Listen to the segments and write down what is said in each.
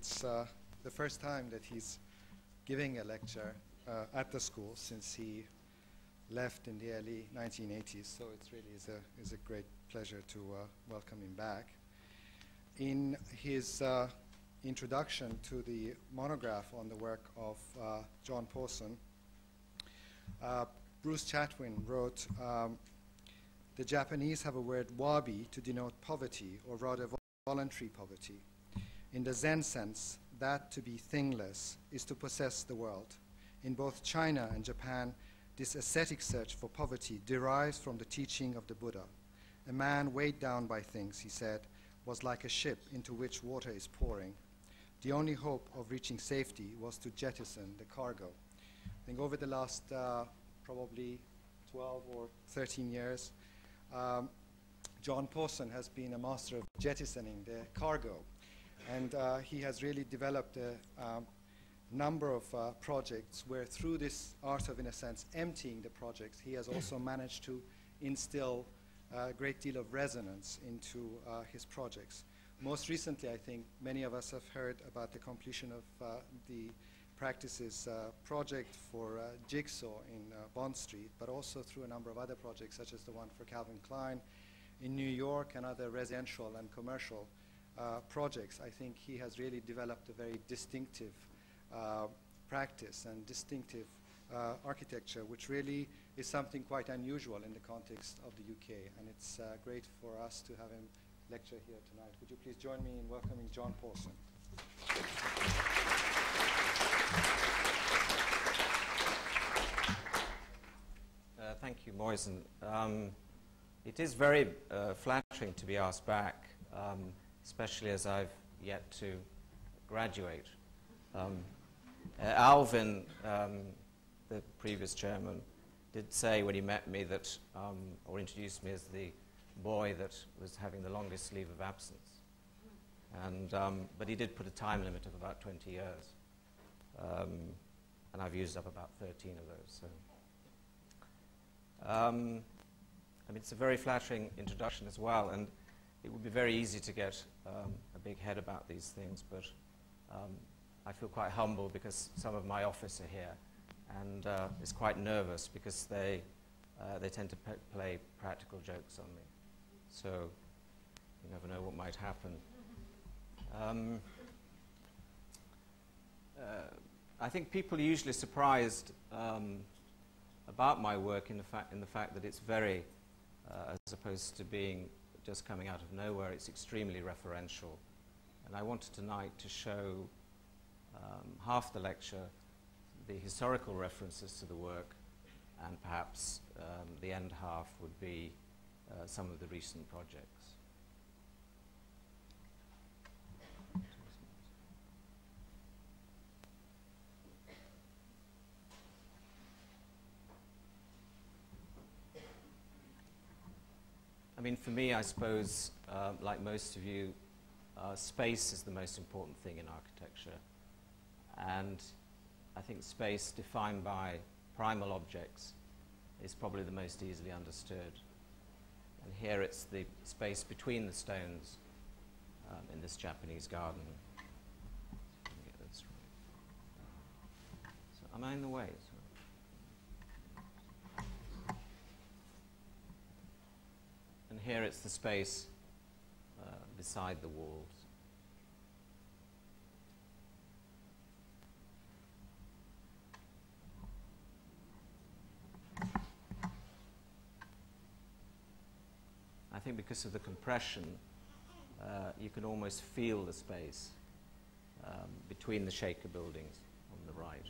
It's the first time that he's giving a lecture at the school since he left in the early 1980s, so it really is a great pleasure to welcome him back. In his introduction to the monograph on the work of John Pawson, Bruce Chatwin wrote, the Japanese have a word wabi to denote poverty, or rather voluntary poverty. In the Zen sense, that to be thingless is to possess the world. In both China and Japan, this ascetic search for poverty derives from the teaching of the Buddha. A man weighed down by things, he said, was like a ship into which water is pouring. The only hope of reaching safety was to jettison the cargo. I think over the last probably 12 or 13 years, John Pawson has been a master of jettisoning the cargo. And he has really developed a number of projects where through this art of, in a sense, emptying the projects, he has also managed to instill a great deal of resonance into his projects. Most recently, I think many of us have heard about the completion of the Practices project for Jigsaw in Bond Street, but also through a number of other projects, such as the one for Calvin Klein in New York and other residential and commercial projects. I think he has really developed a very distinctive practice and distinctive architecture, which really is something quite unusual in the context of the UK. And it's great for us to have him lecture here tonight. Would you please join me in welcoming John Pawson? Thank you, Moisen. It is very flattering to be asked back, especially as I've yet to graduate. Alvin, the previous chairman, did say when he met me that, or introduced me as the boy that was having the longest leave of absence. And, but he did put a time limit of about 20 years. And I've used up about 13 of those. So. I mean, it's a very flattering introduction as well, and it would be very easy to get a big head about these things, but I feel quite humble because some of my office are here, and it's quite nervous because they tend to play practical jokes on me. So you never know what might happen. I think people are usually surprised about my work in the fact that it's very, as opposed to being just coming out of nowhere, it's extremely referential. And I wanted tonight to show half the lecture the historical references to the work, and perhaps the end half would be some of the recent projects. I mean, for me, I suppose, like most of you, space is the most important thing in architecture. And I think space defined by primal objects is probably the most easily understood. And here it's the space between the stones in this Japanese garden. Let me get this right. So am I in the way? And here it's the space beside the walls. I think because of the compression, you can almost feel the space between the Shaker buildings on the right.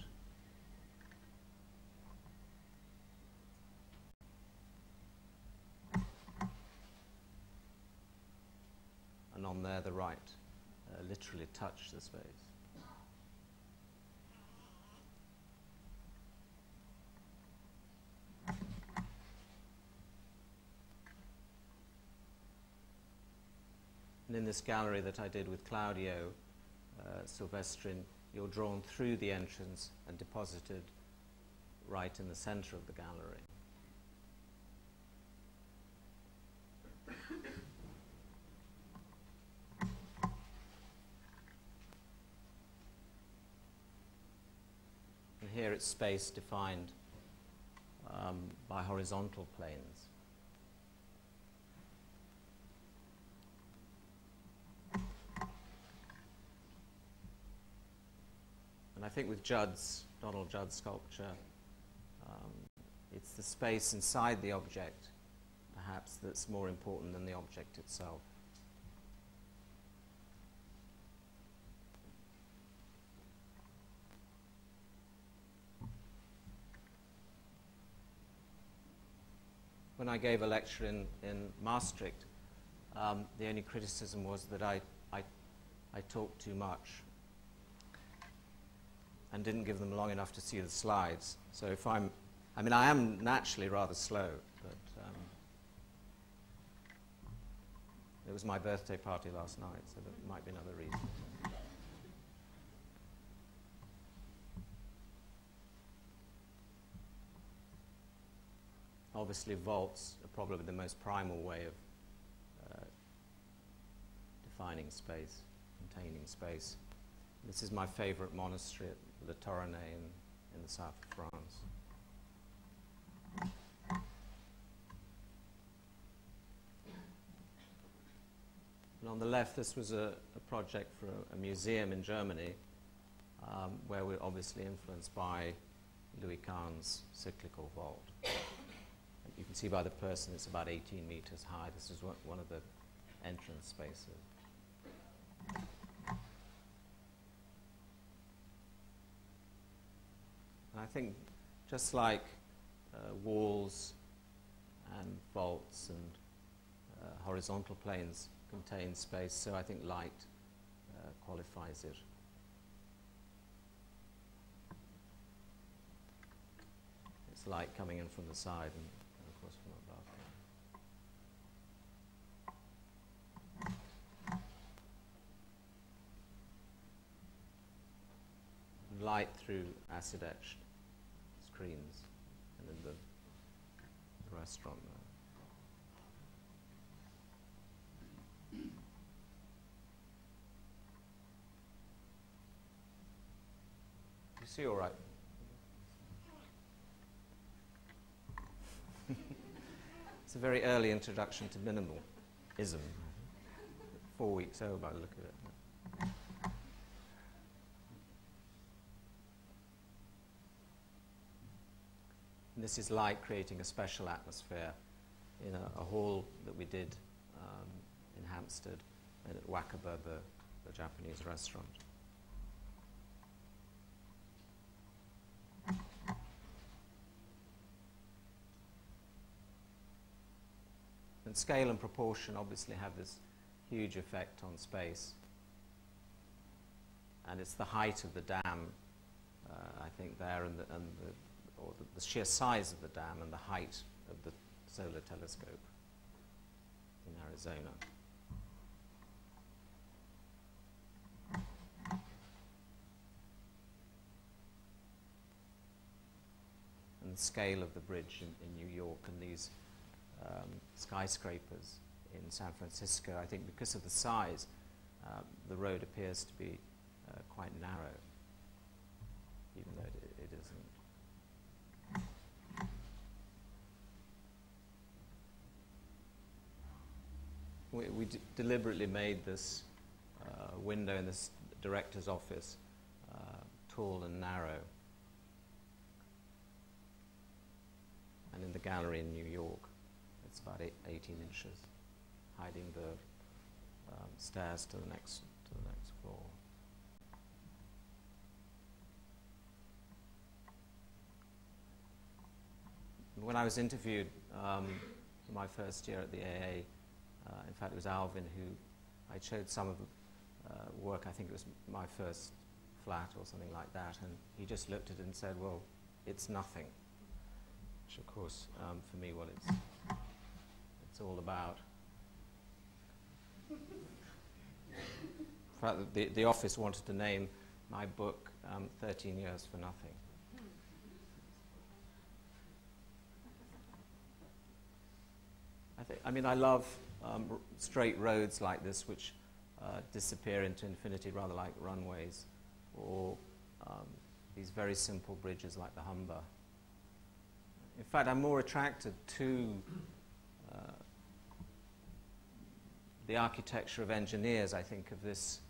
And on there, the right, literally touch the space. And in this gallery that I did with Claudio Silvestrin, you're drawn through the entrance and deposited right in the center of the gallery. here it's space defined by horizontal planes. And I think with Donald Judd's sculpture, it's the space inside the object, perhaps, that's more important than the object itself. When I gave a lecture in Maastricht, the only criticism was that I talked too much and didn't give them long enough to see the slides. So if I am naturally rather slow, but it was my birthday party last night, so that might be another reason. Obviously, vaults are probably the most primal way of defining space, containing space. This is my favorite monastery at Le Tournai in the south of France. And on the left, this was a project for a museum in Germany, where we're obviously influenced by Louis Kahn's cyclical vault. You can see by the person it's about 18 meters high. This is one of the entrance spaces. And I think just like walls and vaults and horizontal planes contain space, so I think light qualifies it. It's light coming in from the side and of course from above. Light through acid etched screens and in the restaurant there. You see all right? It's a very early introduction to minimalism. 4 weeks old by the look of it. And this is light creating a special atmosphere in a hall that we did in Hampstead and at Wakaba, the Japanese restaurant. And scale and proportion obviously have this huge effect on space. And it's the height of the dam, I think, there, and the sheer size of the dam and the height of the solar telescope in Arizona. And the scale of the bridge in New York and these skyscrapers in San Francisco. I think because of the size, the road appears to be quite narrow, even though it isn't. We deliberately made this window in this director's office tall and narrow. And in the gallery in New York, it's about 18 inches, hiding the stairs to the next floor. When I was interviewed my first year at the AA, in fact it was Alvin who I showed some of the work. I think it was my first flat or something like that, and he just looked at it and said, well, it's nothing. Which of course, for me, what it's all about. In fact, the office wanted to name my book 13 Years for Nothing. I love straight roads like this, which disappear into infinity, rather like runways, or these very simple bridges like the Humber. In fact, I'm more attracted to the architecture of engineers, I think, of this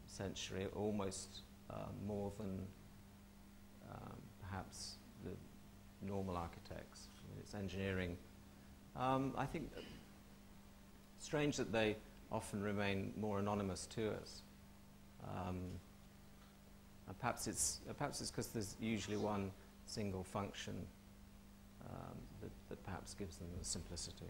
century, almost more than perhaps the normal architects. It's engineering. I think strange that they often remain more anonymous to us. And perhaps it's because there's usually one single function that perhaps gives them the simplicity.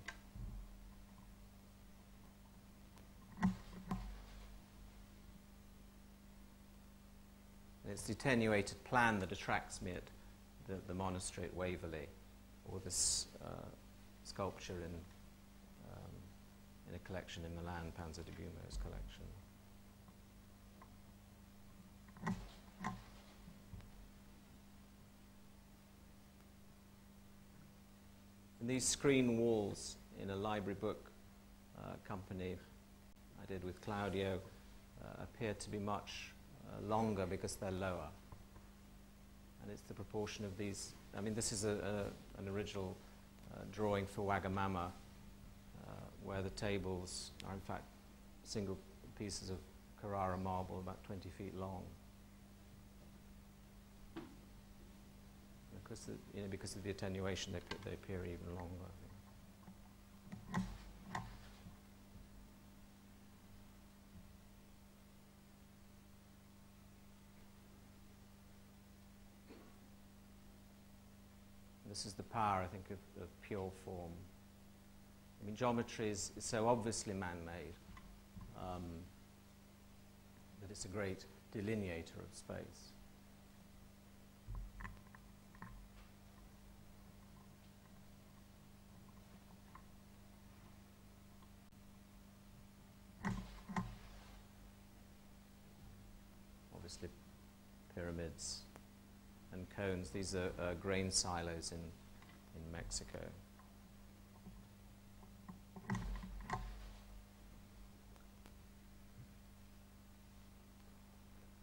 And it's the attenuated plan that attracts me at the monastery at Waverley, or this sculpture in a collection in Milan, Panzer de Gumeau's collection. And these screen walls in a library book company I did with Claudio appear to be much longer because they're lower. And it's the proportion of these. I mean, this is an original drawing for Wagamama, where the tables are in fact single pieces of Carrara marble about 20 feet long. Because of the attenuation, they appear even longer, I think. This is the power, I think, of pure form. I mean, geometry is so obviously man-made that it's a great delineator of space. Obviously, pyramids and cones. These are grain silos in Mexico.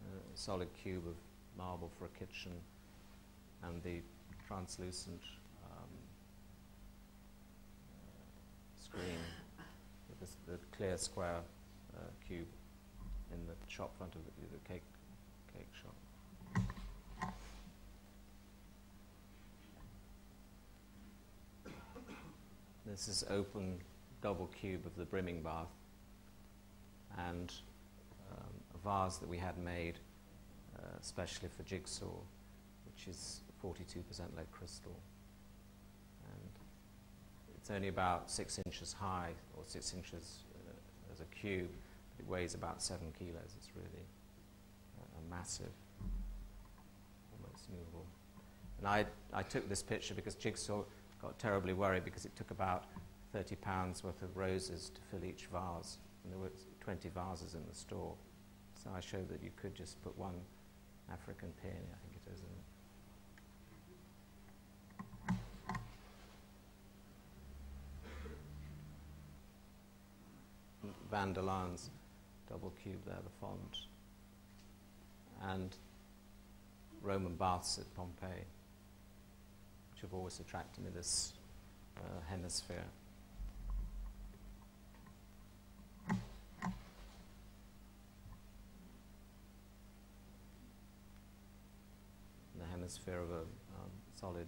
A solid cube of marble for a kitchen, and the translucent screen with the clear square cube in the shop front of the cake shop. This is open double cube of the brimming bath, and a vase that we had made especially for jigsaw, which is 42% lead crystal. And it's only about 6 inches high, or 6 inches as a cube, but it weighs about 7 kilos. It's really a massive, almost movable. And I took this picture because Jigsaw got terribly worried because it took about 30 pounds worth of roses to fill each vase, and there were 20 vases in the store. So I showed that you could just put one African peony, I think it is, in it. Van der Laan's double cube there, the font. And Roman baths at Pompeii, which have always attracted me, this hemisphere. Hemisphere of a solid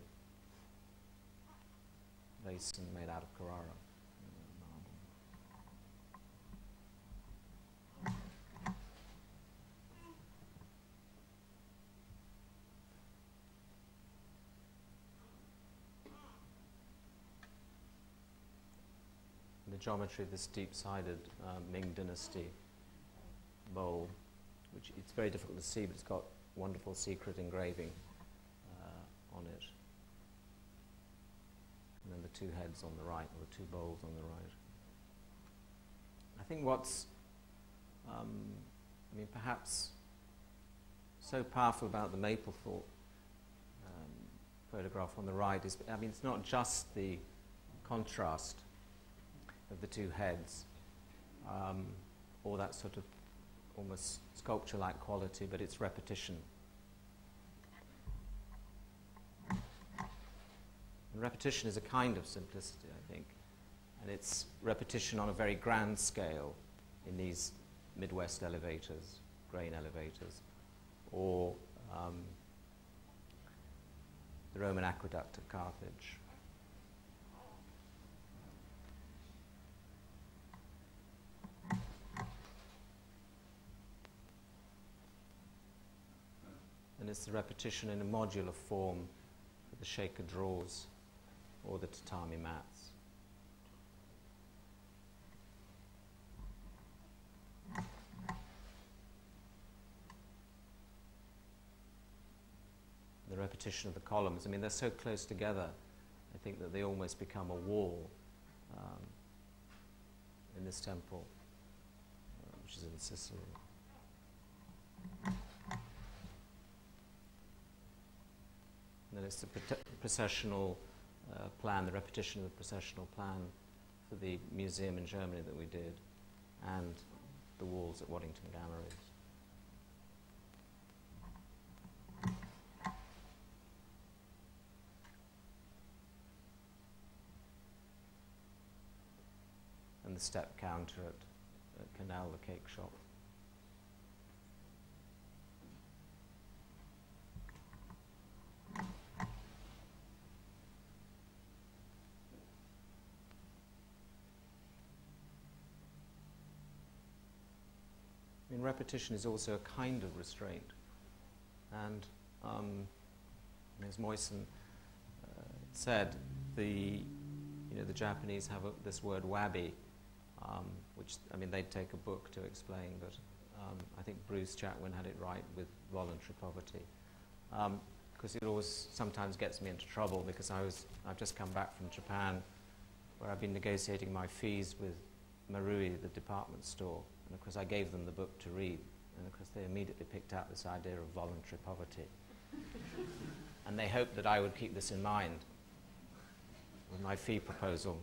basin made out of Carrara marble. The geometry of this deep-sided Ming Dynasty bowl, which it's very difficult to see, but it's got wonderful secret engraving on it. And then the two heads on the right, or the two bowls on the right. I think what's, perhaps so powerful about the Maplethorpe photograph on the right is, it's not just the contrast of the two heads, or that sort of almost sculpture-like quality, but it's repetition. And repetition is a kind of simplicity, I think. And it's repetition on a very grand scale in these Midwest elevators, grain elevators, or the Roman aqueduct of Carthage. And it's the repetition in a modular form for the shaker drawers or the tatami mats. The repetition of the columns, I mean, they're so close together, I think that they almost become a wall in this temple, which is in Sicily. And then it's the processional plan, the repetition of the processional plan for the museum in Germany that we did, and the walls at Waddington Galleries. And the step counter at Canal, the cake shop. I mean, repetition is also a kind of restraint. And as Moisen said, the Japanese have this word wabi, which, I mean, they'd take a book to explain, but I think Bruce Chatwin had it right with voluntary poverty. Because it always sometimes gets me into trouble, because I've just come back from Japan, where I've been negotiating my fees with Marui, the department store. And of course I gave them the book to read, and of course they immediately picked out this idea of voluntary poverty. And they hoped that I would keep this in mind with my fee proposal.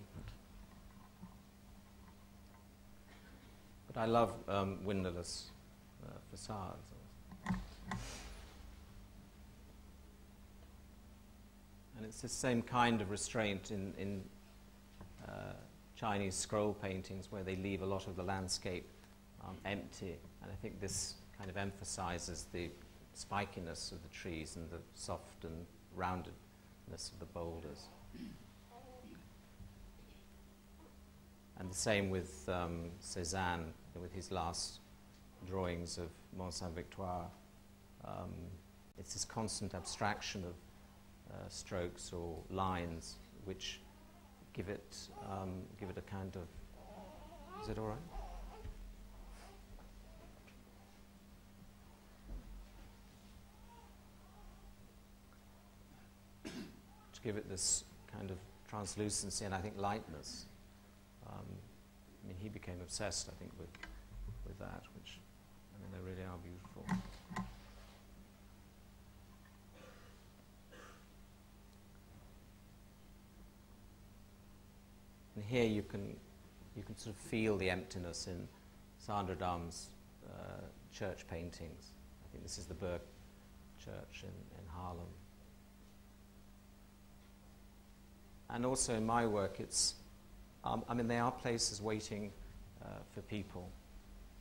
But I love windowless facades. And it's the same kind of restraint in Chinese scroll paintings, where they leave a lot of the landscape empty, and I think this kind of emphasizes the spikiness of the trees and the soft and roundedness of the boulders. And the same with Cézanne, with his last drawings of Mont Saint-Victoire. It's this constant abstraction of strokes or lines which give it a kind of... Is it all right? Give it this kind of translucency and I think lightness. I mean, he became obsessed, I think, with that, which, I mean, they really are beautiful. And here you can sort of feel the emptiness in Sandra Dam's church paintings. I think this is the Burg Church in Haarlem. And also in my work, it's, I mean, they are places waiting for people.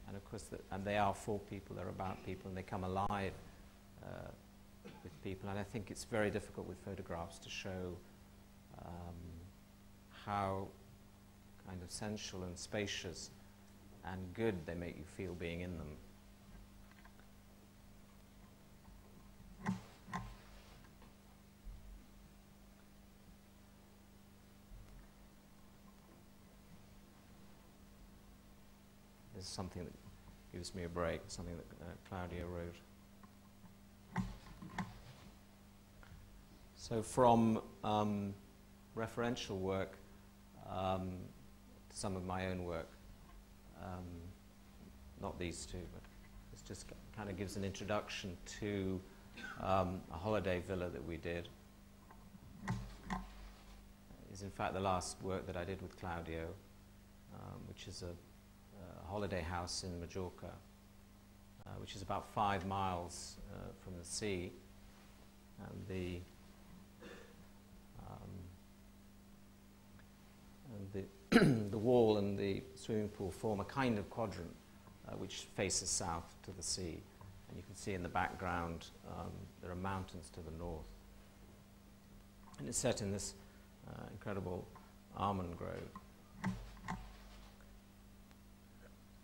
And of course, and they are for people, they're about people, and they come alive with people. And I think it's very difficult with photographs to show how kind of sensual and spacious and good they make you feel being in them. This is something that gives me a break, something that Claudia wrote. So from referential work to some of my own work, not these two, but it just kind of gives an introduction to a holiday villa that we did. It's in fact the last work that I did with Claudio, which is a holiday house in Majorca, which is about 5 miles from the sea, and the wall and the swimming pool form a kind of quadrant which faces south to the sea. And you can see in the background there are mountains to the north. And it's set in this incredible almond grove.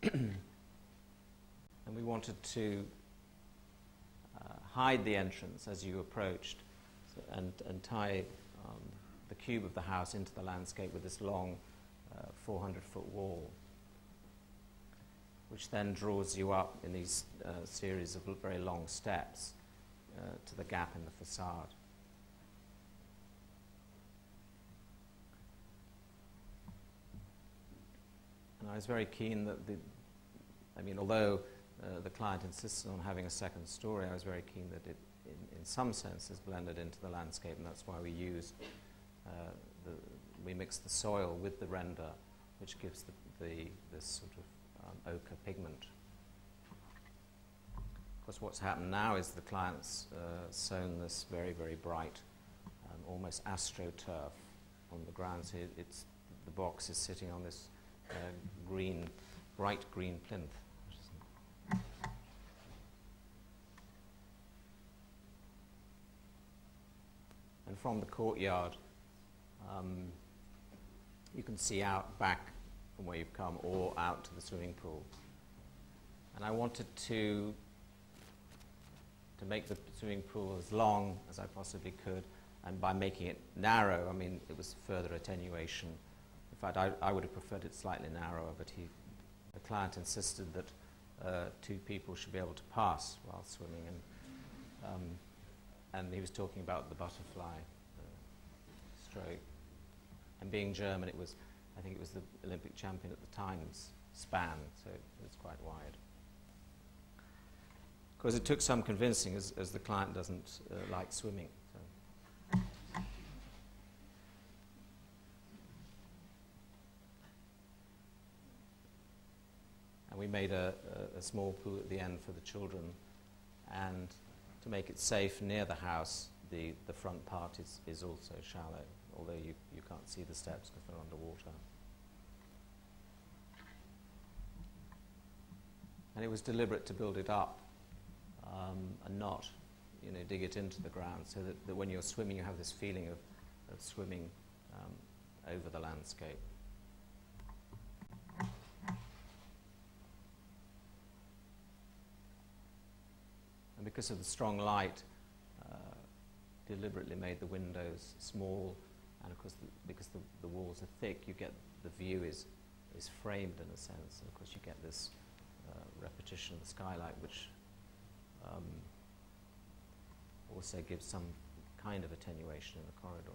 And we wanted to hide the entrance as you approached, and tie the cube of the house into the landscape with this long 400-foot wall, which then draws you up in these series of very long steps to the gap in the facade. And I was very keen that although the client insisted on having a second story, I was very keen that it, in some sense, is blended into the landscape, and that's why we used, we mixed the soil with the render, which gives this sort of ochre pigment. Of course, what's happened now is the client's sown this very, very bright, almost astroturf on the ground. So the box is sitting on this bright green plinth. And from the courtyard, you can see out back from where you've come, or out to the swimming pool. And I wanted to make the swimming pool as long as I possibly could, and by making it narrow, it was further attenuation. In fact, I would have preferred it slightly narrower, but the client insisted that 2 people should be able to pass while swimming, and he was talking about the butterfly stroke. And being German, I think it was the Olympic champion at the time's span, so it was quite wide. Of course, it took some convincing, as the client doesn't like swimming. So. And we made a small pool at the end for the children, and to make it safe near the house, the front part is also shallow, although you can't see the steps because they're underwater. And it was deliberate to build it up and not, dig it into the ground, so that when you're swimming, you have this feeling of swimming over the landscape. And because of the strong light, deliberately made the windows small, and of course because the walls are thick, you get the view is framed in a sense, and of course you get this repetition of the skylight, which also gives some kind of attenuation in the corridor.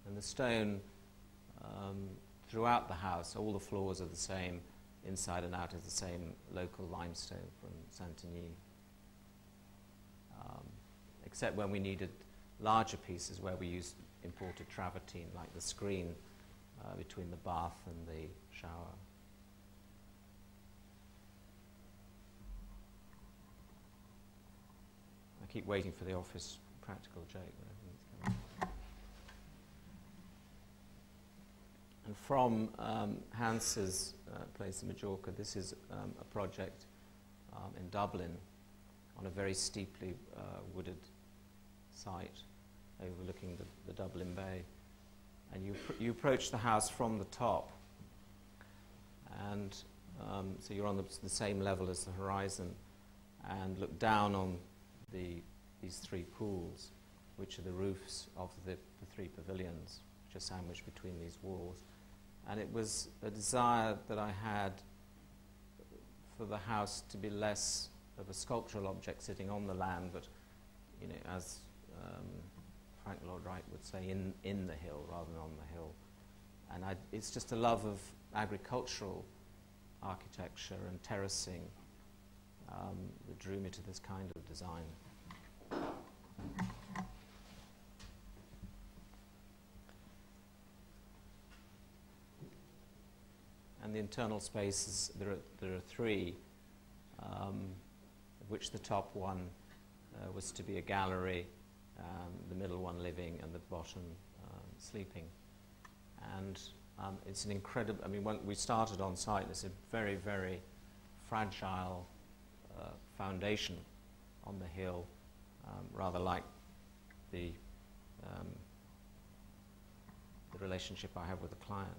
And the stone throughout the house, all the floors are the same, inside and out is the same local limestone from Saint-Denis, except when we needed larger pieces where we used imported travertine, like the screen between the bath and the shower. I keep waiting for the office practical joke, but I think it's coming. And from Hans's place in Majorca, this is a project in Dublin on a very steeply wooded site overlooking the Dublin Bay. And you approach the house from the top, and so you're on the same level as the horizon, and look down on these 3 pools, which are the roofs of the 3 pavilions, which are sandwiched between these walls. And it was a desire that I had for the house to be less of a sculptural object sitting on the land, but, as Frank Lloyd Wright would say, in the hill rather than on the hill. And it's just a love of agricultural architecture and terracing that drew me to this kind of design. And the internal spaces, there are 3, of which the top one was to be a gallery, the middle one living and the bottom sleeping. And it's an incredible, I mean, when we started on site, it's a very, very fragile foundation on the hill, rather like the relationship I have with a client.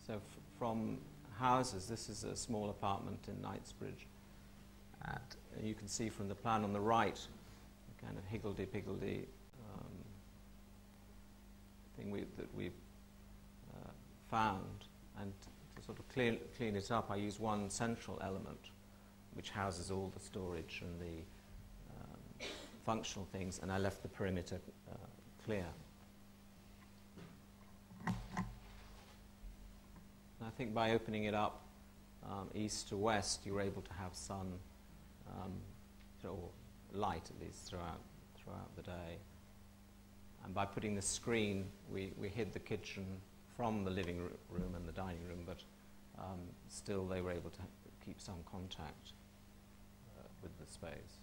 So from houses, this is a small apartment in Knightsbridge. And you can see from the plan on the right, the kind of higgledy-piggledy thing that we've found. And to sort of clean it up, I use one central element, which houses all the storage and the functional things, and I left the perimeter clear. I think by opening it up east to west, you're able to have sun, or light at least, throughout the day. And by putting the screen, we hid the kitchen from the living room and the dining room, but still they were able to keep some contact with the space.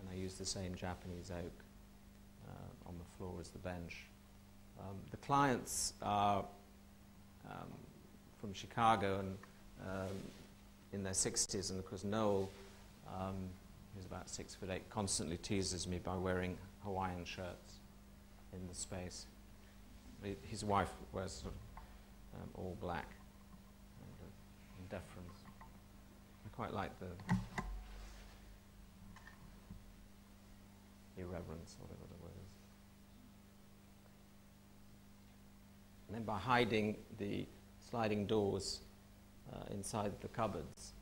And I used the same Japanese oak on the floor as the bench. The clients are from Chicago and in their 60s, and of course Noel, who's about 6'8", constantly teases me by wearing Hawaiian shirts in the space. His wife wears sort of all black in deference. I quite like the irreverence, whatever the word is. And then by hiding the sliding doors inside the cupboards,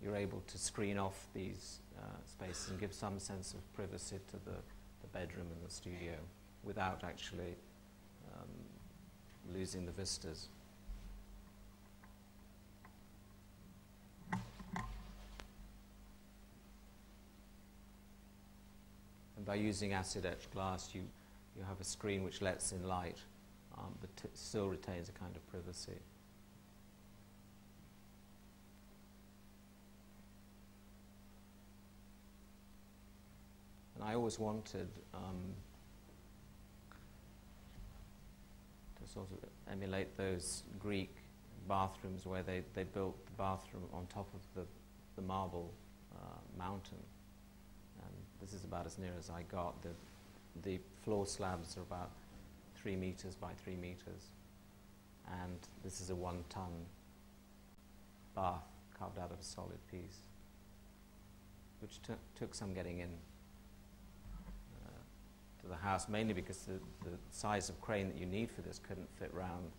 you're able to screen off these spaces and give some sense of privacy to the bedroom and the studio without actually losing the vistas. And by using acid etched glass, you have a screen which lets in light, but still retains a kind of privacy. And I always wanted to sort of emulate those Greek bathrooms where they built the bathroom on top of the marble mountain. And this is about as near as I got. The floor slabs are about 3 meters by 3 meters. And this is a 1-ton bath carved out of a solid piece, which took some getting in to the house, mainly because the size of crane that you need for this couldn't fit round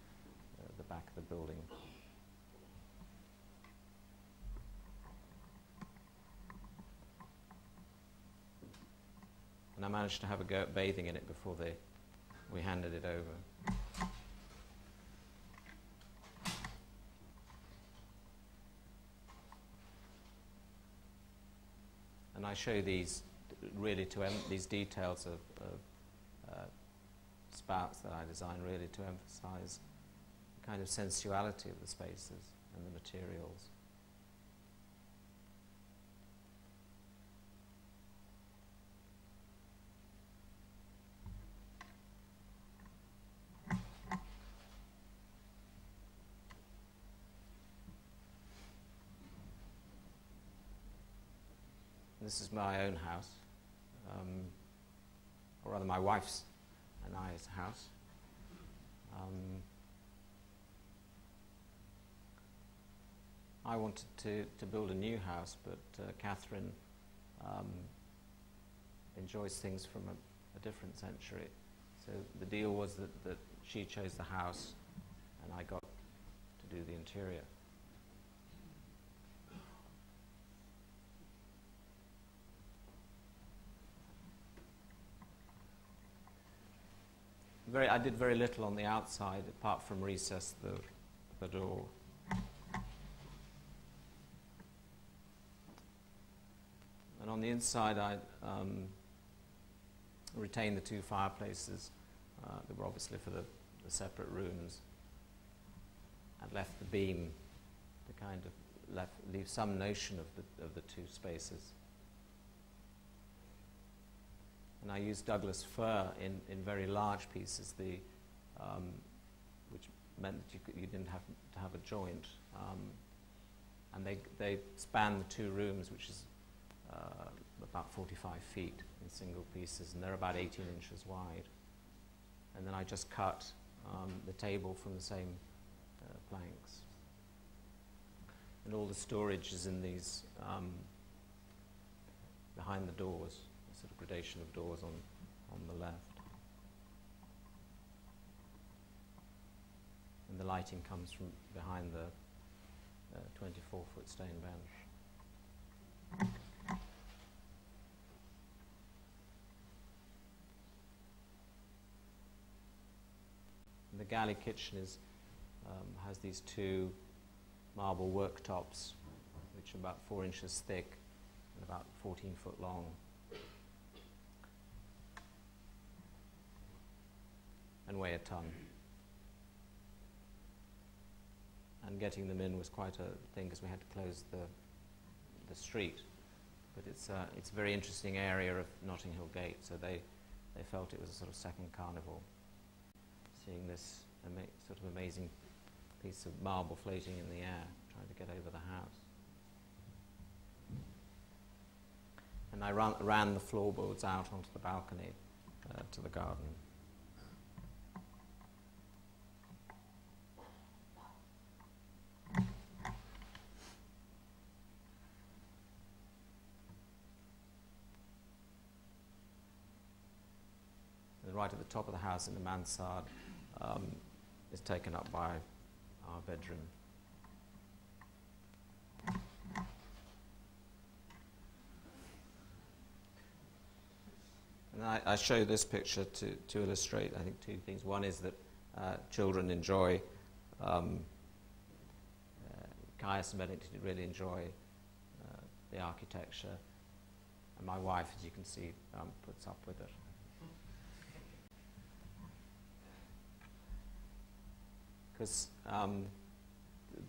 the back of the building. And I managed to have a go at bathing in it before we handed it over. And I show these really these details of spouts that I design really to emphasize the kind of sensuality of the spaces and the materials. This is my own house, or rather my wife's and I's house. I wanted to build a new house, but Catherine enjoys things from a different century. So the deal was that she chose the house and I got to do the interior. I did very little on the outside, apart from recess the door. And And on the inside, I retained the two fireplaces that were obviously for the separate rooms, and left the beam to kind of leave some notion of the two spaces. And I used Douglas fir in very large pieces, which meant that you didn't have to have a joint. And they span the two rooms, which is about 45 feet in single pieces, and they're about 18 inches wide. And then I just cut the table from the same planks. And all the storage is in these behind the doors, a sort of gradation of doors on the left. And the lighting comes from behind the 24-foot stone bench. And the Galley Kitchen has these two marble worktops, which are about 4 inches thick and about 14 foot long. And weigh a ton. And getting them in was quite a thing because we had to close the street. But it's a very interesting area of Notting Hill Gate, so they felt it was a sort of second carnival, seeing this sort of amazing piece of marble floating in the air, trying to get over the house. And I ran the floorboards out onto the balcony to the garden. And right at the top of the house in the mansard is taken up by our bedroom. And I show this picture to illustrate, I think, two things. One is that children enjoy, Caius and Benedict really enjoy the architecture, and my wife, as you can see, puts up with it. Because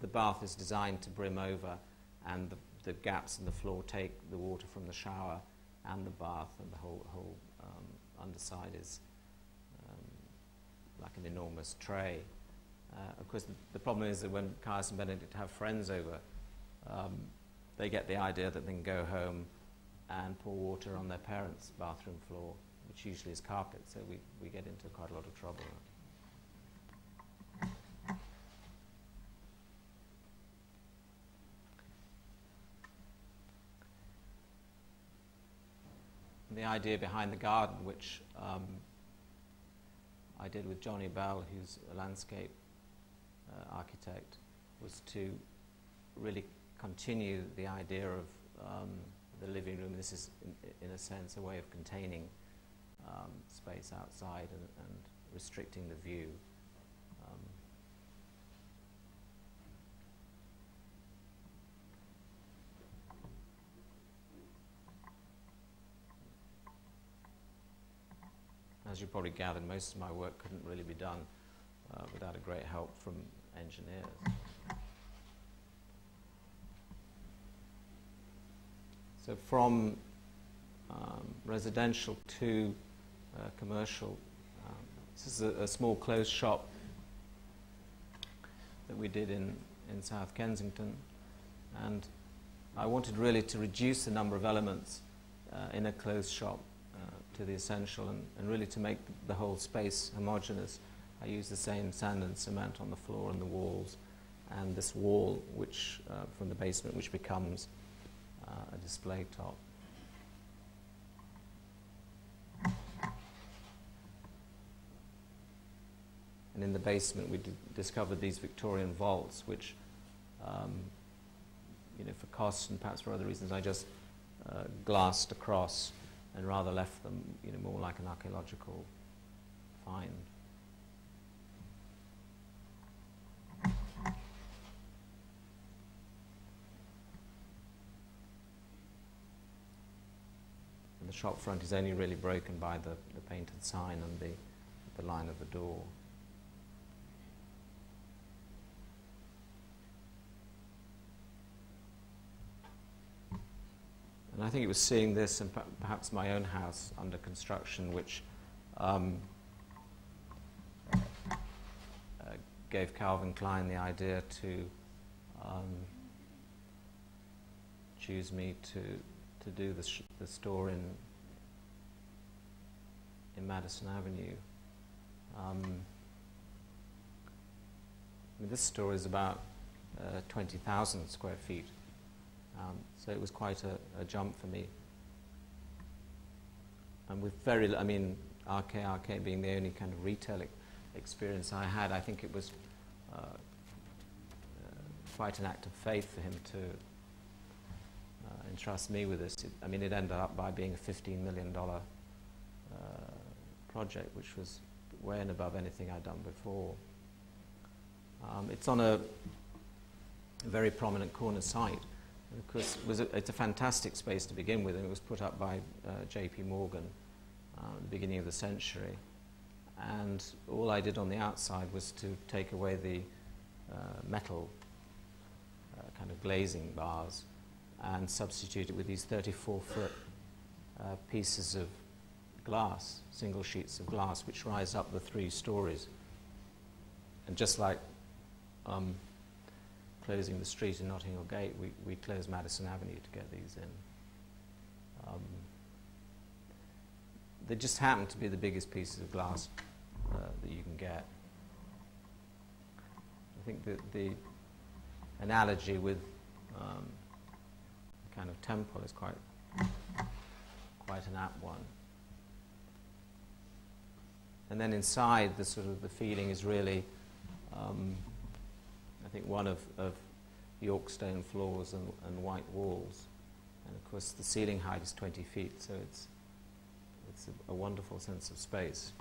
the bath is designed to brim over, and the gaps in the floor take the water from the shower and the bath, and the whole underside is like an enormous tray. Of course, the problem is that when Caius and Benedict have friends over, they get the idea that they can go home and pour water on their parents' bathroom floor, which usually is carpet, so we get into quite a lot of trouble. The idea behind the garden, which I did with Johnny Bell, who's a landscape architect, was to really continue the idea of the living room. This is, in a sense, a way of containing space outside and restricting the view. As you probably gathered, most of my work couldn't really be done without a great help from engineers. So from residential to commercial, this is a small clothes shop that we did in South Kensington, and I wanted really to reduce the number of elements in a clothes shop to the essential, and really to make the whole space homogeneous. I used the same sand and cement on the floor and the walls, and this wall which from the basement, which becomes a display top. And in the basement we discovered these Victorian vaults, which for cost and perhaps for other reasons I just glassed across and rather left them, more like an archaeological find. the shop front is only really broken by the painted sign and the line of the door. And I think it was seeing this and perhaps my own house under construction which gave Calvin Klein the idea to choose me to do the store in Madison Avenue. I mean, this store is about 20,000 square feet, so it was quite a jump for me. And with very, I mean, RK being the only kind of retail experience I had, I think it was quite an act of faith for him to entrust me with this. I mean, it ended up by being a $15 million project, which was way and above anything I'd done before. It's on a very prominent corner site. Of course, it's a fantastic space to begin with, and it was put up by J.P. Morgan at the beginning of the century. And all I did on the outside was to take away the metal kind of glazing bars and substitute it with these 34-foot pieces of glass, single sheets of glass, which rise up the 3 stories. And just like closing the street in Notting Hill Gate, we closed Madison Avenue to get these in. They just happen to be the biggest pieces of glass that you can get. I think that the analogy with kind of temple is quite an apt one. And then inside, the sort of the feeling is really, I think, one of York stone floors and white walls. And of course, the ceiling height is 20 feet, so it's a wonderful sense of space.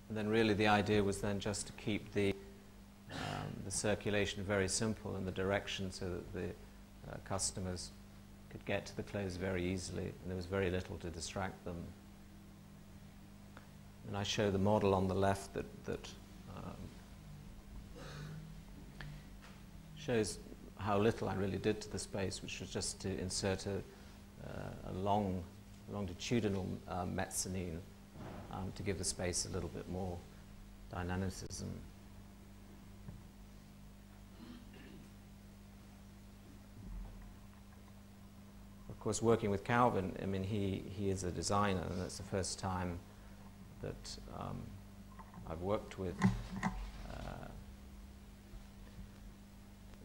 And then really the idea was then just to keep the circulation very simple and the direction so that the customers could get to the clothes very easily, and there was very little to distract them. And I show the model on the left that shows how little I really did to the space, which was just to insert a longitudinal mezzanine to give the space a little bit more dynamicism. Of course, working with Calvin, I mean, he is a designer, and that's the first time that I've worked with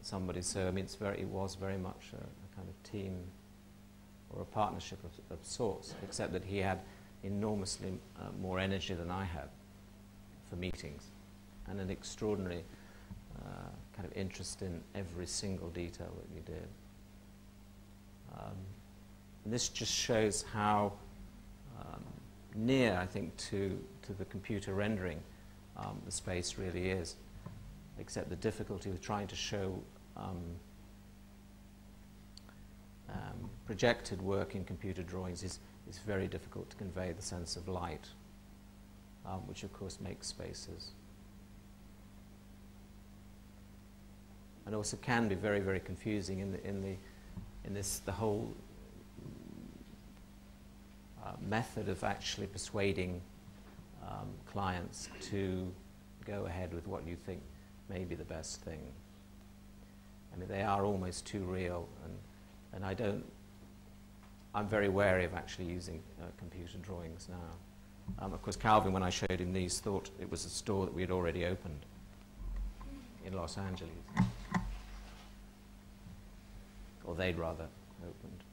somebody. So I mean, it was very much a kind of team or a partnership of sorts, except that he had enormously more energy than I had for meetings, and an extraordinary kind of interest in every single detail that we did. And this just shows how near, I think, to the computer rendering the space really is, except the difficulty with trying to show projected work in computer drawings is very difficult to convey the sense of light, which of course makes spaces. And also can be very, very confusing in the whole method of actually persuading clients to go ahead with what you think may be the best thing. I mean, they are almost too real, and I'm very wary of actually using computer drawings now. Of course, Calvin, when I showed him these, thought it was a store that we had already opened in Los Angeles, or they'd rather opened.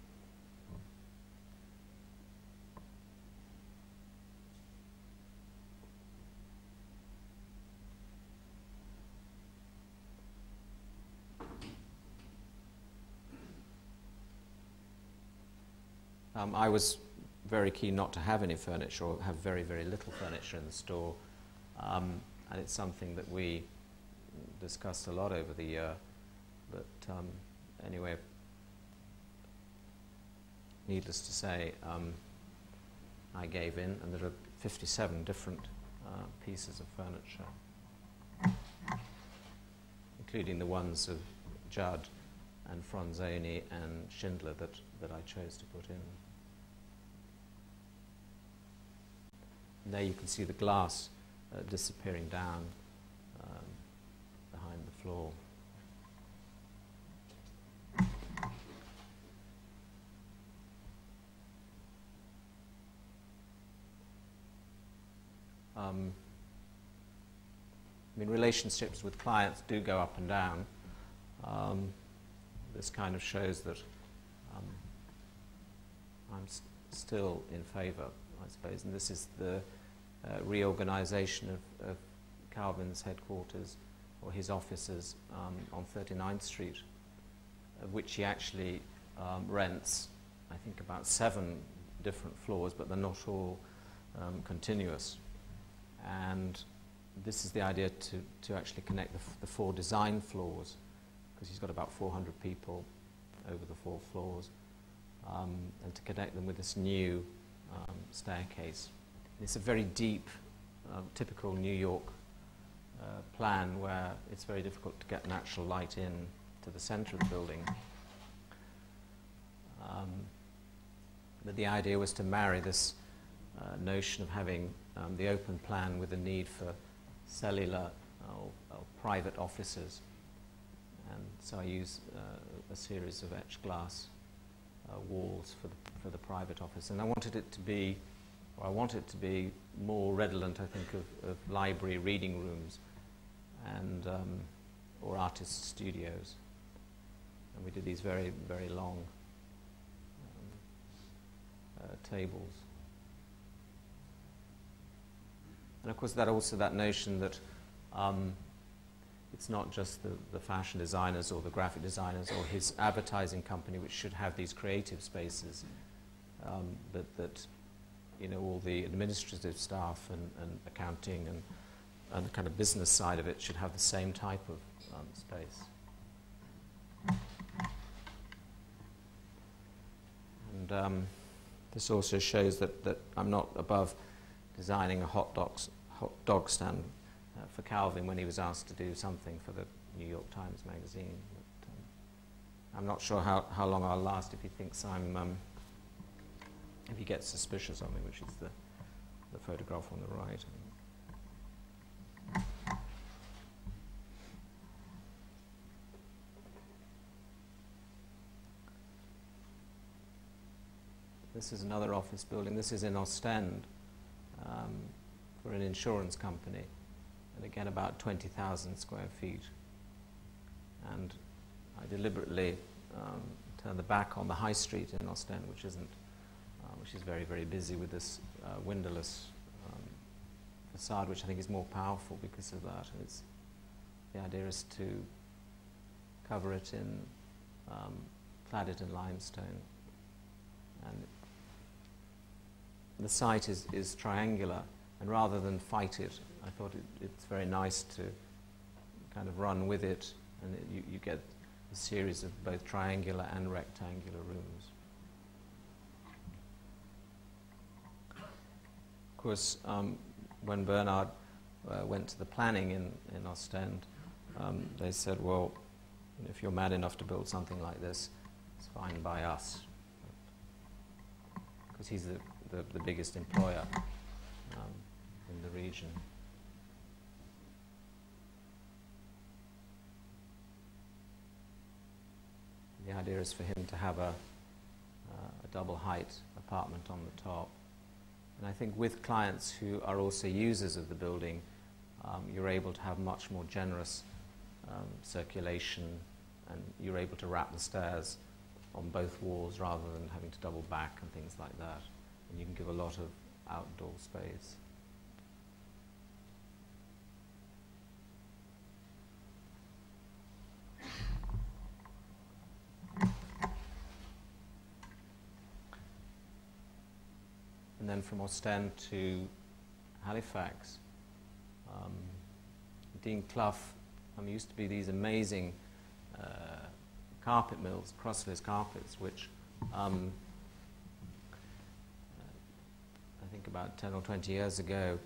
I was very keen not to have any furniture, or have very, very little furniture in the store. And it's something that we discussed a lot over the year. But anyway, needless to say, I gave in, and there are 57 different pieces of furniture, including the ones of Judd and Franzoni and Schindler that I chose to put in. And there you can see the glass disappearing down behind the floor. I mean, relationships with clients do go up and down. This kind of shows that I'm still in favour, I suppose, and this is the reorganisation of Calvin's headquarters, or his offices, on 39th Street, of which he actually rents, I think, about 7 different floors, but they're not all continuous. And this is the idea to actually connect the 4 design floors, because he's got about 400 people over the 4 floors, and to connect them with this new staircase. It's a very deep, typical New York plan, where it's very difficult to get natural light in to the centre of the building. But the idea was to marry this notion of having the open plan with the need for cellular or private offices. And so I use a series of etched glass walls for the private office. And I wanted it to be, or I want it to be more redolent, I think, of library reading rooms and or artist studios. And we did these very, very long tables. And of course, that notion that it's not just the fashion designers or the graphic designers or his advertising company which should have these creative spaces, but that, you know, all the administrative staff and accounting and the kind of business side of it should have the same type of space. And this also shows that I'm not above designing a hot dog stand for Calvin when he was asked to do something for the New York Times magazine. But, I'm not sure how long I'll last if he thinks if he gets suspicious of me, which is the photograph on the right. This is another office building. This is in Ostend for an insurance company. And again, about 20,000 square feet. And I deliberately turned the back on the high street in Ostend, which is very, very busy with this windowless facade, which I think is more powerful because of that. And the idea is to cover it in, clad it in limestone. And the site is triangular, and rather than fight it, I thought it's very nice to kind of run with it, and you get a series of both triangular and rectangular rooms. Of course, when Bernard went to the planning in Ostend, they said, well, if you're mad enough to build something like this, it's fine by us. Because he's the biggest employer in the region. The idea is for him to have a double height apartment on the top. And I think with clients who are also users of the building, you're able to have much more generous circulation, and you're able to wrap the stairs on both walls rather than having to double back and things like that. And you can give a lot of outdoor space. And then from Ostend to Halifax, Dean Clough, used to be these amazing carpet mills, crossless carpets, which I think about 10 or 20 years ago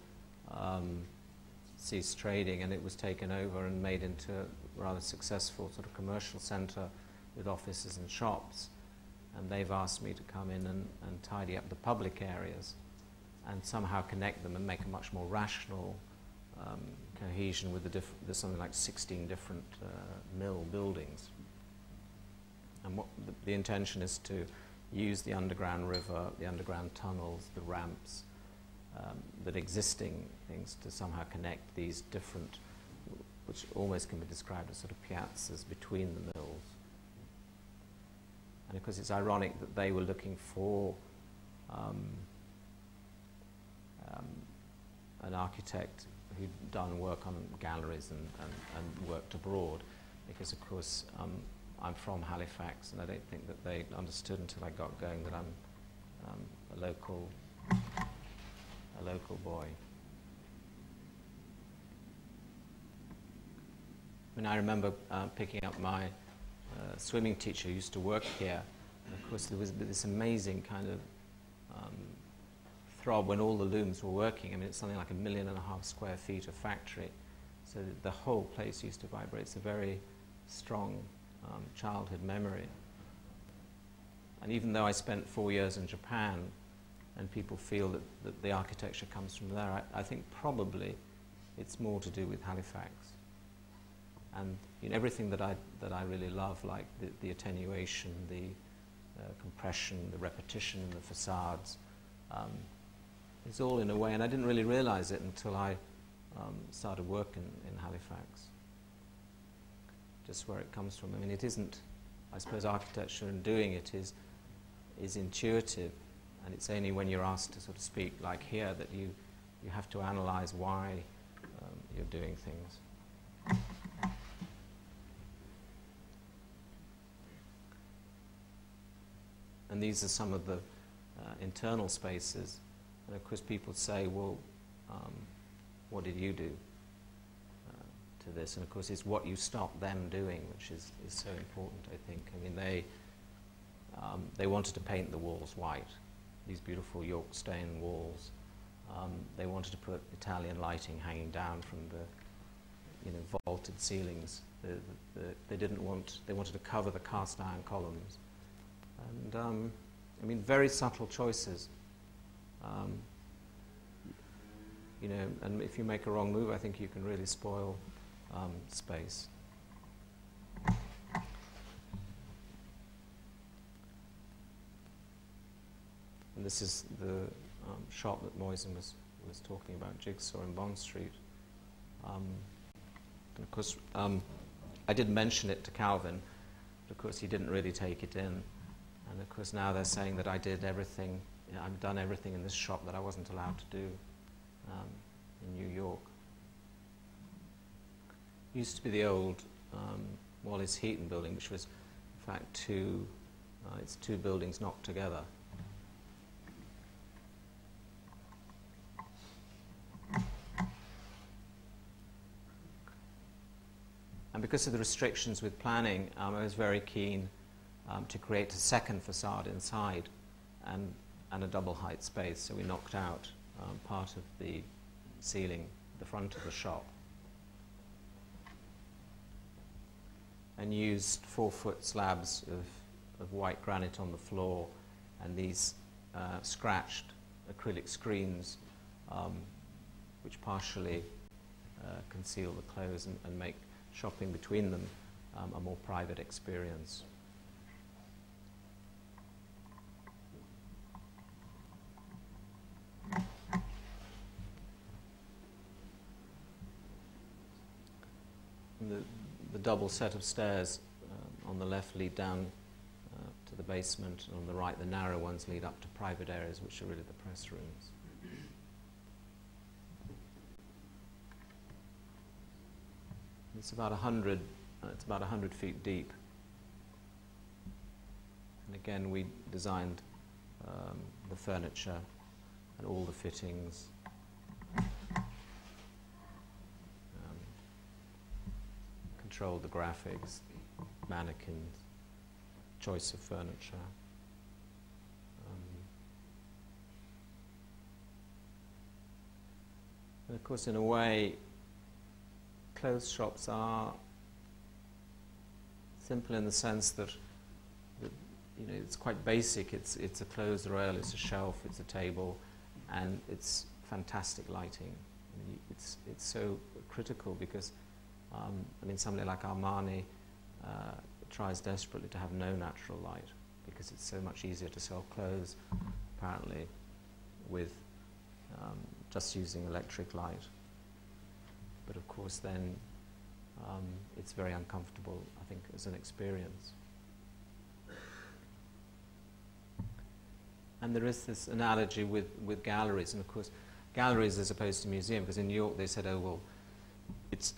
ceased trading, and it was taken over and made into a rather successful sort of commercial centre with offices and shops. And they've asked me to come in and tidy up the public areas and somehow connect them and make a much more rational cohesion with there's something like 16 different mill buildings. And what the intention is to use the underground river, the underground tunnels, the ramps, that existing things to somehow connect these different, which almost can be described as sort of piazzas between the mills. And of course it's ironic that they were looking for an architect who'd done work on galleries and worked abroad, because of course I'm from Halifax, and I don't think that they understood until I got going that I'm a local boy. I mean, I remember picking up my swimming teacher who used to work here, and of course there was this amazing kind of throb when all the looms were working. I mean, it's something like 1.5 million square feet of factory, so the whole place used to vibrate. It's a very strong childhood memory. And even though I spent 4 years in Japan, and people feel that the architecture comes from there, I think probably it's more to do with Halifax. And you know, everything that I really love, like the attenuation, the compression, the repetition in the facades, it's all in a way, and I didn't really realize it until I started working in Halifax, just where it comes from. I mean, it isn't, I suppose architecture and doing it is intuitive, and it's only when you're asked to sort of speak like here that you have to analyze why you're doing things. And these are some of the internal spaces. And of course people say, well, what did you do to this? And of course it's what you stop them doing, which is so important, I think. I mean, they wanted to paint the walls white, these beautiful York stone walls. They wanted to put Italian lighting hanging down from the vaulted ceilings. They wanted to cover the cast iron columns. And I mean, very subtle choices. And if you make a wrong move, I think you can really spoil space. And this is the shop that Moisen was talking about, Jigsaw in Bond Street. And of course, I did mention it to Calvin, but of course he didn't really take it in. And of course now they're saying that I did everything, I've done everything in this shop that I wasn't allowed to do in New York. It used to be the old Wallace Heaton building, which was in fact it's two buildings knocked together. And because of the restrictions with planning, I was very keen to create a second facade inside and a double height space. So we knocked out part of the ceiling, the front of the shop, and used 4-foot slabs of white granite on the floor and these scratched acrylic screens which partially conceal the clothes and make shopping between them a more private experience. The double set of stairs on the left lead down to the basement, and on the right the narrow ones lead up to private areas, which are really the press rooms. It's about 100 feet deep. And again, we designed the furniture and all the fittings. Controlled the graphics, mannequins, choice of furniture. And of course, in a way, clothes shops are simple in the sense that, you know, it's quite basic. It's a clothes rail, it's a shelf, it's a table, and it's fantastic lighting. I mean, it's so critical because, I mean, somebody like Armani tries desperately to have no natural light because it's so much easier to sell clothes, apparently, with just using electric light. But of course then it's very uncomfortable, I think, as an experience. And there is this analogy with galleries, and of course galleries as opposed to museum, because in New York they said, oh well,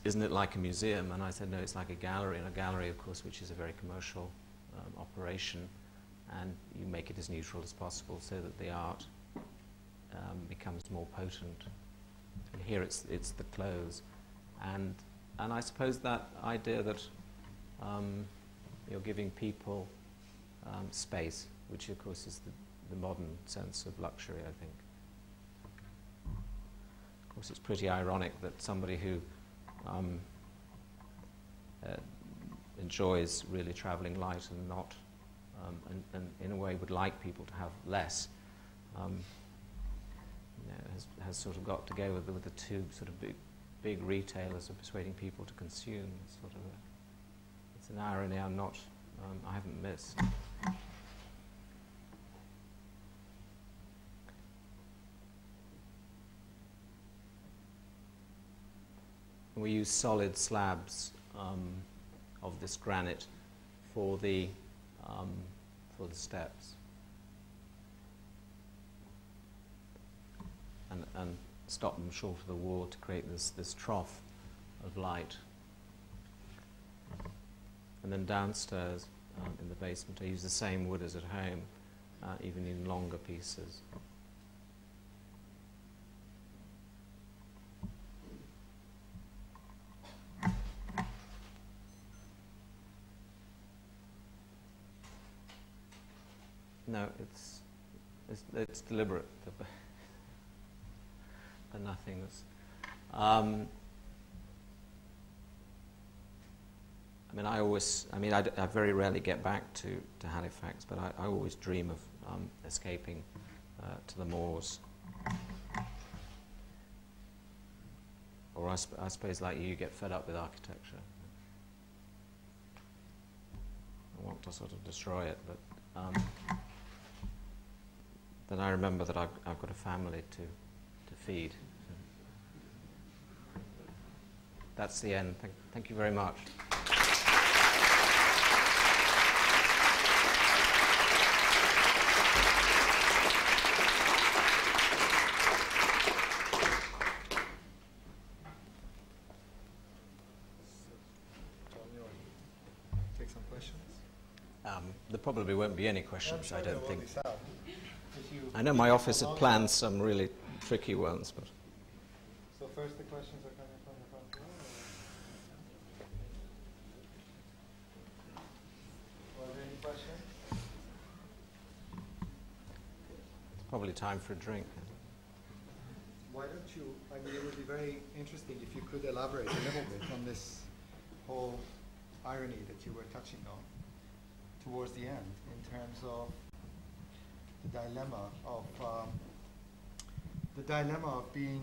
isn't it like a museum? And I said, no, it's like a gallery, and a gallery, of course, which is a very commercial operation, and you make it as neutral as possible so that the art becomes more potent. And here it's the clothes, and I suppose that idea that you're giving people space, which of course is the modern sense of luxury, I think. Of course, it's pretty ironic that somebody who enjoys really travelling light and not, and in a way would like people to have less, you know, has sort of got to go with the two sort of big retailers of persuading people to consume. It's sort of it's an irony I haven't missed. We use solid slabs of this granite for the steps, and stop them short of the wall to create this trough of light. And then downstairs in the basement, I use the same wood as at home, even in longer pieces. No, it's deliberate, the nothingness. I mean, I very rarely get back to Halifax, but I always dream of escaping to the moors. Or I suppose, like you, get fed up with architecture. I want to sort of destroy it, but then I remember that I've got a family to feed. That's the end. Thank you very much. Take some questions. There probably won't be any questions, Sure I don't think. I I know my office had planned some really tricky ones, but... So first the questions are coming from the front row? Or are there any questions? It's probably time for a drink. Why don't you, I mean, it would be very interesting if you could elaborate a little bit on this whole irony that you were touching on towards the end in terms of the dilemma of being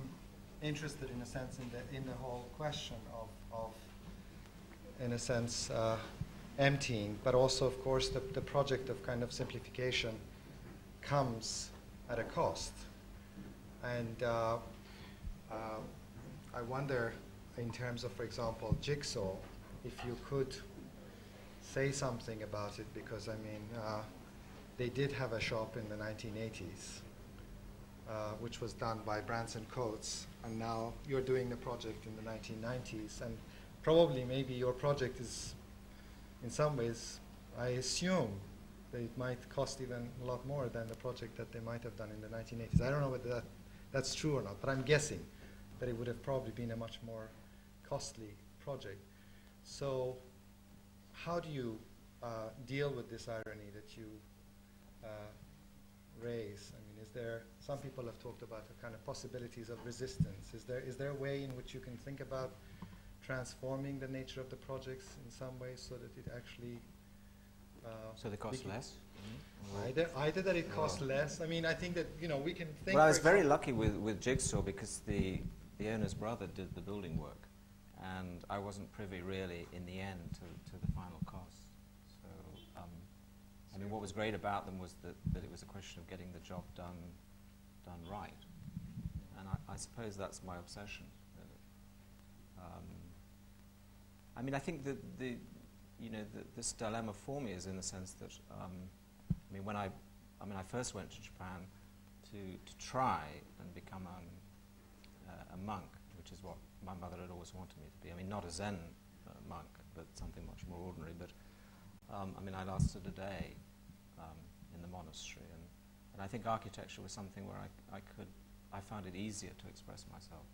interested, in a sense, in the whole question of in a sense emptying, but also, of course, the project of kind of simplification comes at a cost. And I wonder, in terms of, for example, Jigsaw, if you could say something about it, because I mean, they did have a shop in the 1980s, which was done by Branson Coates, and now you're doing the project in the 1990s, and probably maybe your project is, in some ways, I assume that it might cost even a lot more than the project that they might have done in the 1980s. I don't know whether that's true or not, but I'm guessing that it would have probably been a much more costly project. So how do you deal with this irony that you raise? I mean, is there, some people have talked about the kind of possibilities of resistance. Is there a way in which you can think about transforming the nature of the projects in some way so that it actually... so they cost less? Either that it costs less. I mean, I think that, you know, we can think... Well, I was very lucky with Jigsaw because the owner's brother did the building work, and I wasn't privy really in the end to the final cost. So, I mean, what was great about them was that it was a question of getting the job done right, and I suppose that's my obsession. I mean, I think that this dilemma for me is in the sense that I mean, when I first went to Japan to try and become a monk, which is what my mother had always wanted me to be. I mean, not a Zen monk, but something much more ordinary. But I mean, I lasted a day in the monastery, and I think architecture was something where I found it easier to express myself.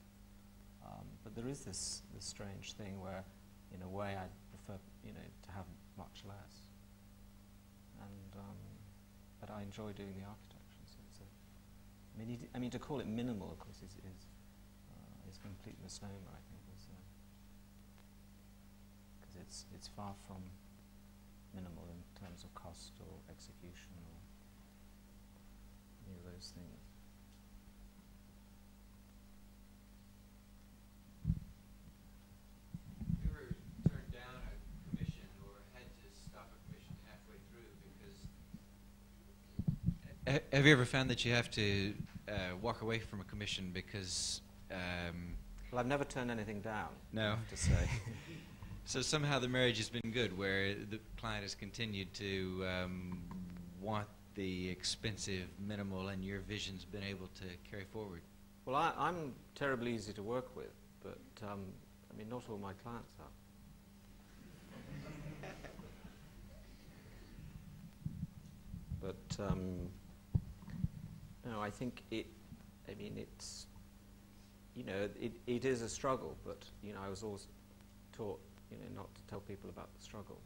But there is this strange thing where, in a way, I prefer, to have much less. And but I enjoy doing the architecture. So it's I mean, to call it minimal, of course, is a complete misnomer. I think, because it's far from minimal in terms of cost or execution or any of those things. Have you ever found that you have to walk away from a commission because... well, I've never turned anything down, no. I have to say. So somehow the marriage has been good, where the client has continued to want the expensive minimal, and your vision's been able to carry forward. Well, I'm terribly easy to work with, but I mean, not all my clients are. But no, I think I mean, it's, it is a struggle, but, I was always taught, not to tell people about the struggle.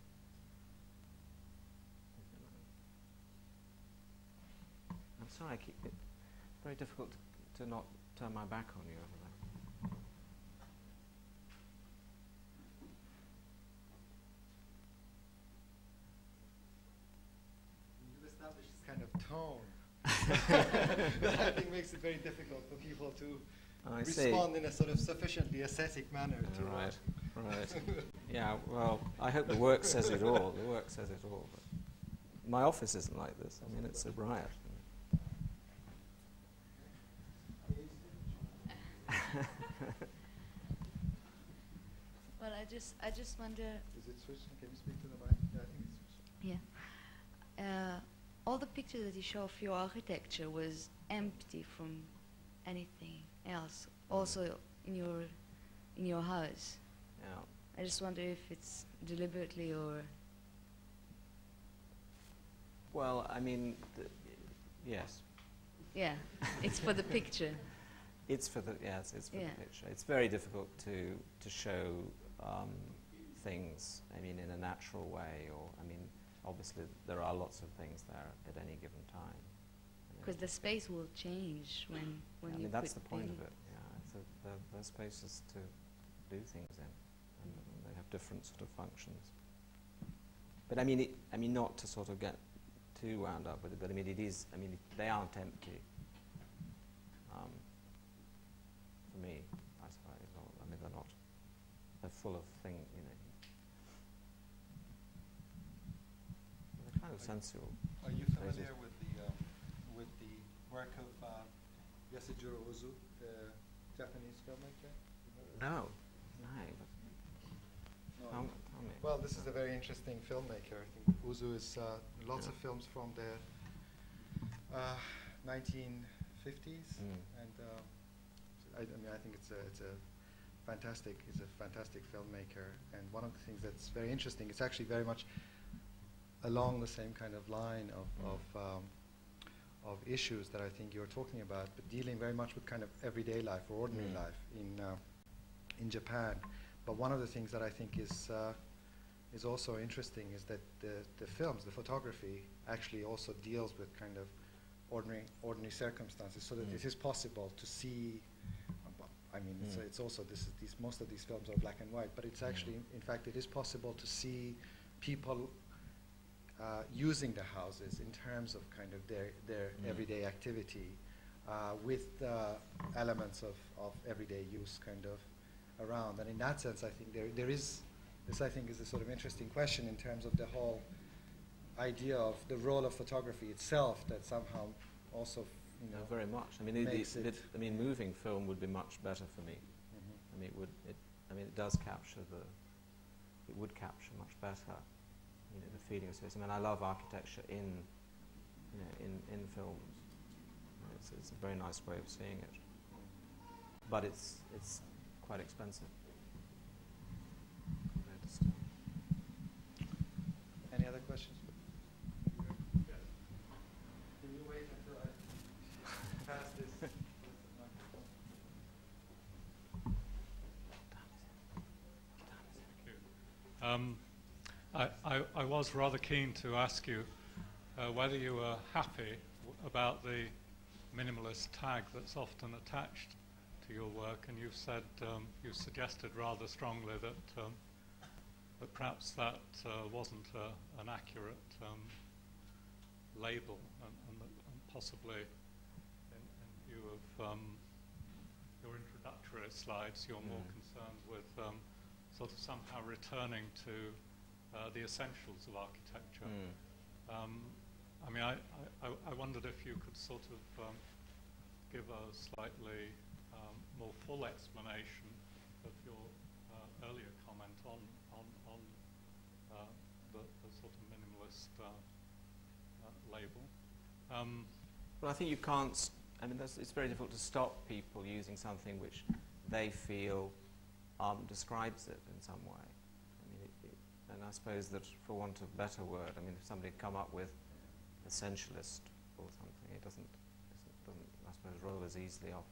I'm sorry, it's very difficult to not turn my back on you over that. You've established this kind of tone that I think makes it very difficult for people to respond in a sort of sufficiently ascetic manner to right. Yeah, well, I hope the work says it all. The work says it all. But my office isn't like this. I mean, it's a riot. Well, I just wonder... Is it switched? Can you speak to the mic? Yeah, I think it's switched. Yeah. All the pictures that you show of your architecture was empty from anything else. Also in your house. Yeah. I just wonder if it's deliberately or... Well, I mean, yes. Yeah, it's for the picture. It's for the the picture. It's very difficult to show things, I mean, in a natural way, or, I mean, obviously there are lots of things there at any given time. Because the space will change when I you mean, that's the put point of paint. it, yeah. The spaces to do things in, and they have different sort of functions. But I mean, not to sort of get too wound up with it, but I mean, they aren't empty. For me, I suppose. Or, I mean, they're full of things, They're kind of sensual. Are you familiar with the work of Yasujiro Ozu, the Japanese filmmaker? No. No. Tell me. Well, this is a very interesting filmmaker. I think Ozu is lots of films from the 1950s, and I mean, I think it's a fantastic. He's a fantastic filmmaker, and one of the things that's very interesting, it's actually very much along the same kind of line of issues that I think you're talking about, but dealing very much with kind of everyday life or ordinary life in Japan. But one of the things that I think is is also interesting is that the films, the photography, actually also deals with kind of ordinary circumstances, so that it is possible to see. I mean, it's also most of these films are black and white, but it's actually, in fact, it is possible to see people using the houses in terms of kind of their everyday activity, with elements of everyday use kind of around. And in that sense, I think there is, this I think is a sort of interesting question in terms of the whole idea of the role of photography itself, that somehow also, you know, very much. I mean, moving film would be much better for me. I mean, it does capture it would capture much better, you know, the feeling of space. I mean, I love architecture in films. You know, it's a very nice way of seeing it, but it's quite expensive. Any other questions? Can you wait until I pass this microphone? I was rather keen to ask you whether you were happy about the minimalist tag that's often attached to your work, and you've said, you've suggested rather strongly that perhaps that wasn't an accurate label, and possibly in view of your introductory slides, you're more concerned with sort of somehow returning to the essentials of architecture. I mean, I wondered if you could sort of give a slightly more full explanation of your earlier comment on the sort of minimalist label. Well, I think you can't. I mean, it's very difficult to stop people using something which they feel describes it in some way. I mean, and I suppose that, for want of a better word, I mean, if somebody had come up with essentialist or something, it doesn't I suppose, roll as easily off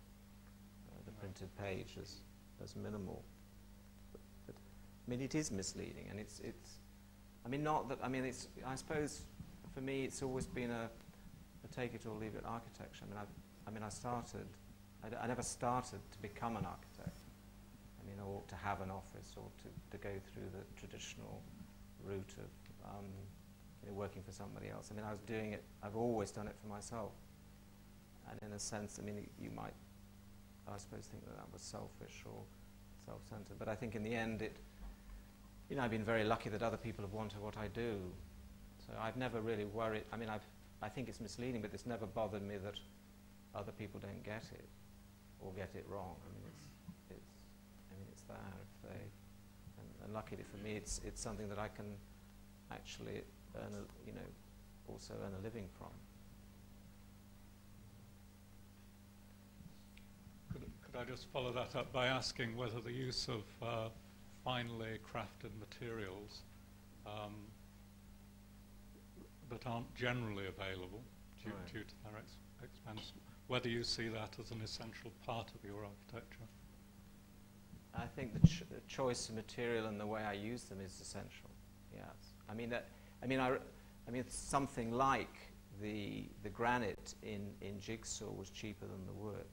the printed page as minimal. But I mean, it is misleading, and it's. I mean, not that. I mean, it's. I suppose for me, it's always been a take it or leave it architecture. I mean, I never started to become an architect. I mean, or to have an office, or to go through the traditional route of working for somebody else. I mean, I was doing it. I've always done it for myself. And in a sense, I mean, you might, I suppose, think that was selfish or self-centered. But I think in the end, I've been very lucky that other people have wanted what I do. So I've never really worried. I mean, I think it's misleading, but it's never bothered me that other people don't get it or get it wrong. I mean, it's there if they. And luckily for me, it's something that I can actually also earn a living from. Could I just follow that up by asking whether the use of finely crafted materials that aren't generally available due to their expense, whether you see that as an essential part of your architecture? I think the choice of material and the way I use them is essential. Yes, I mean it's something like the granite in Jigsaw was cheaper than the wood.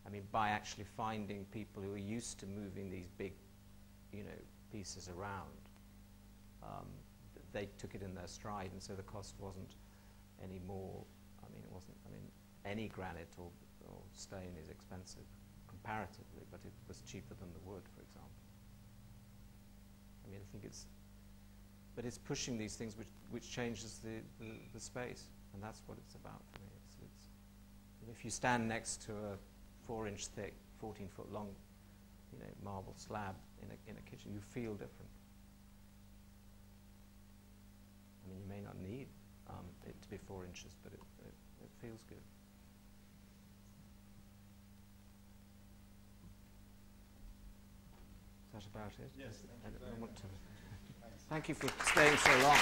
I mean, by actually finding people who are used to moving these big, pieces around, they took it in their stride, and so the cost wasn't any more. I mean, it wasn't. I mean, any granite or stone is expensive comparatively, but it was cheaper than the wood, for example. I mean, I think but it's pushing these things which changes the space, and that's what it's about for me. If you stand next to a 4-inch thick, 14-foot long, marble slab in a kitchen, you feel different. I mean, you may not need it to be 4 inches, but it feels good. Is that about it? Yes. I don't want to. Thank you for staying so long.